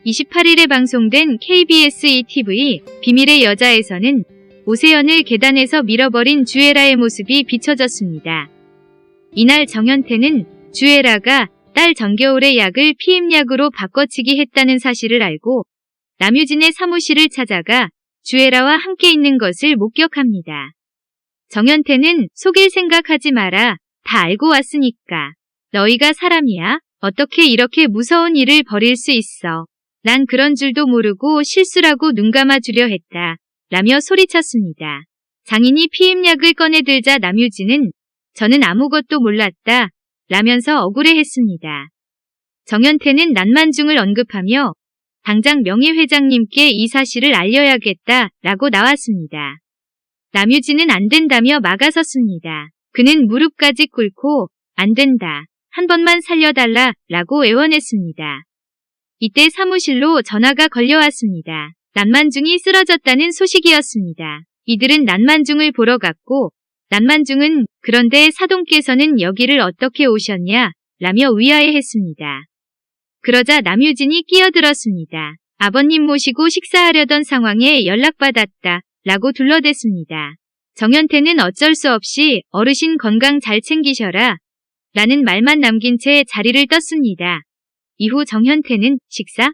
28일에 방송된 KBS ETV 비밀의 여자에서는 오세연을 계단에서 밀어버린 주애라의 모습이 비춰졌습니다. 이날 정연태는 주애라가 딸 정겨울의 약을 피임약으로 바꿔치기 했다는 사실을 알고 남유진의 사무실을 찾아가 주애라와 함께 있는 것을 목격합니다. 정연태는 속일 생각하지 마라. 다 알고 왔으니까. 너희가 사람이야? 어떻게 이렇게 무서운 일을 벌일 수 있어. 난 그런 줄도 모르고 실수라고 눈 감아주려 했다. 라며 소리쳤습니다. 장인이 피임약을 꺼내들자 남유진은 저는 아무것도 몰랐다. 라면서 억울해했습니다. 정연태는 난만중을 언급하며 당장 명예회장님께 이 사실을 알려야겠다. 라고 나왔습니다. 남유진은 안 된다며 막아섰습니다. 그는 무릎까지 꿇고 안 된다. 한 번만 살려달라. 라고 애원했습니다. 이때 사무실로 전화가 걸려왔습니다. 난만중이 쓰러졌다는 소식이었습니다. 이들은 난만중을 보러 갔고 난만중은 그런데 사돈께서는 여기를 어떻게 오셨냐? 라며 위아해했습니다. 그러자 남유진이 끼어들었습니다. 아버님 모시고 식사하려던 상황에 연락받았다. 라고 둘러댔습니다. 정연태는 어쩔 수 없이 어르신 건강 잘 챙기셔라. 라는 말만 남긴 채 자리를 떴습니다. 이후 정연태는 식사?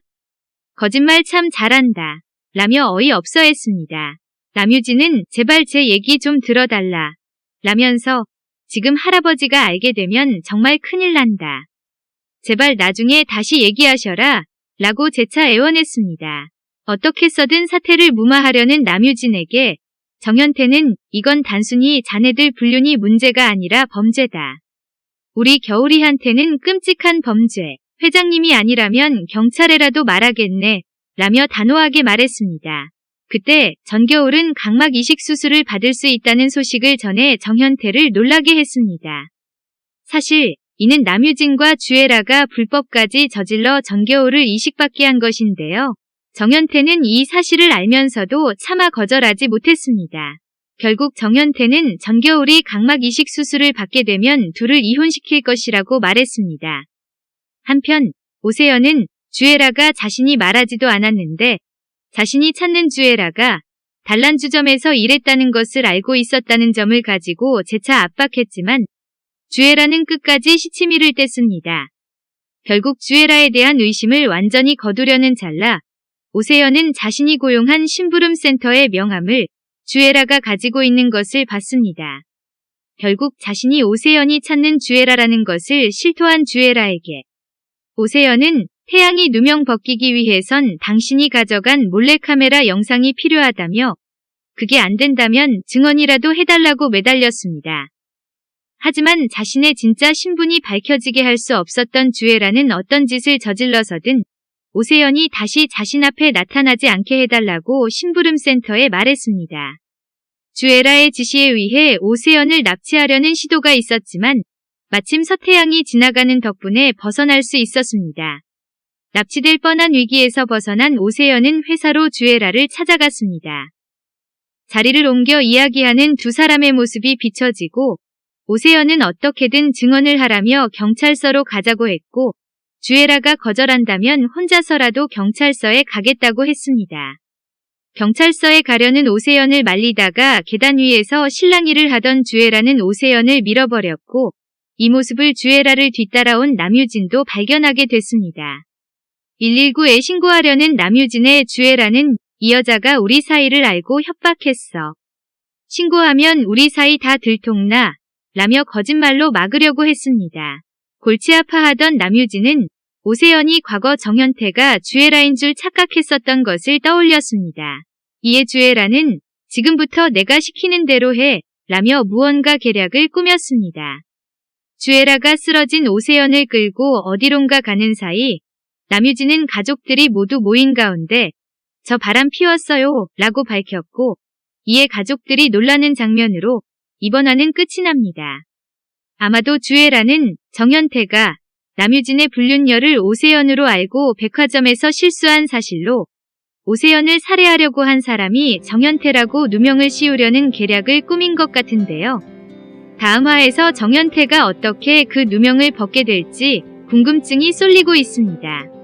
거짓말 참 잘한다. 라며 어이없어 했습니다. 남유진은 제발 제 얘기 좀 들어달라. 라면서 지금 할아버지가 알게 되면 정말 큰일 난다. 제발 나중에 다시 얘기하셔라. 라고 재차 애원했습니다. 어떻게 써든 사태를 무마하려는 남유진에게 정연태는 이건 단순히 자네들 불륜이 문제가 아니라 범죄다. 우리 겨울이한테는 끔찍한 범죄. 회장님이 아니라면 경찰에라도 말하겠네. 라며 단호하게 말했습니다. 그때 전겨울은 각막 이식 수술을 받을 수 있다는 소식을 전해 정연태를 놀라게 했습니다. 사실 이는 남유진과 주애라가 불법까지 저질러 전겨울을 이식받게 한 것인데요. 정연태는 이 사실을 알면서도 차마 거절하지 못했습니다. 결국 정연태는 전겨울이 각막 이식 수술을 받게 되면 둘을 이혼시킬 것이라고 말했습니다. 한편 오세연은 주애라가 자신이 말하지도 않았는데 자신이 찾는 주애라가 단란주점에서 일했다는 것을 알고 있었다는 점을 가지고 재차 압박했지만 주애라는 끝까지 시치미를 뗐습니다. 결국 주애라에 대한 의심을 완전히 거두려는 찰나 오세연은 자신이 고용한 심부름센터의 명함을 주애라가 가지고 있는 것을 봤습니다. 결국 자신이 오세연이 찾는 주애라라는 것을 실토한 주애라에게 오세연은 태양이 누명 벗기기 위해선 당신이 가져간 몰래카메라 영상이 필요하다며 그게 안 된다면 증언이라도 해달라고 매달렸습니다. 하지만 자신의 진짜 신분이 밝혀지게 할 수 없었던 주애라는 어떤 짓을 저질러서든 오세연이 다시 자신 앞에 나타나지 않게 해달라고 심부름센터에 말했습니다. 주애라의 지시에 의해 오세연을 납치하려는 시도가 있었지만 마침 서태양이 지나가는 덕분에 벗어날 수 있었습니다. 납치될 뻔한 위기에서 벗어난 오세연은 회사로 주애라를 찾아갔습니다. 자리를 옮겨 이야기하는 두 사람의 모습이 비춰지고 오세연은 어떻게든 증언을 하라며 경찰서로 가자고 했고 주애라가 거절한다면 혼자서라도 경찰서에 가겠다고 했습니다. 경찰서에 가려는 오세연을 말리다가 계단 위에서 실랑이를 하던 주애라는 오세연을 밀어버렸고 이 모습을 주애라를 뒤따라온 남유진도 발견하게 됐습니다. 119에 신고하려는 남유진의 주애라는 이 여자가 우리 사이를 알고 협박했어. 신고하면 우리 사이 다 들통나. 라며 거짓말로 막으려고 했습니다. 골치 아파하던 남유진은 오세연이 과거 정연태가 주애라인 줄 착각했었던 것을 떠올렸습니다. 이에 주애라는 지금부터 내가 시키는 대로 해. 라며 무언가 계략을 꾸몄습니다. 주애라가 쓰러진 오세연을 끌고 어디론가 가는 사이 남유진은 가족들이 모두 모인 가운데 저 바람 피웠어요. 라고 밝혔고 이에 가족들이 놀라는 장면으로 이번 화는 끝이 납니다. 아마도 주애라는 정연태가 남유진의 불륜녀를 오세연으로 알고 백화점에서 실수한 사실로 오세연을 살해하려고 한 사람이 정연태라고 누명을 씌우려는 계략을 꾸민 것 같은데요. 다음 화에서 정연태가 어떻게 그 누명을 벗게 될지 궁금증이 쏠리고 있습니다.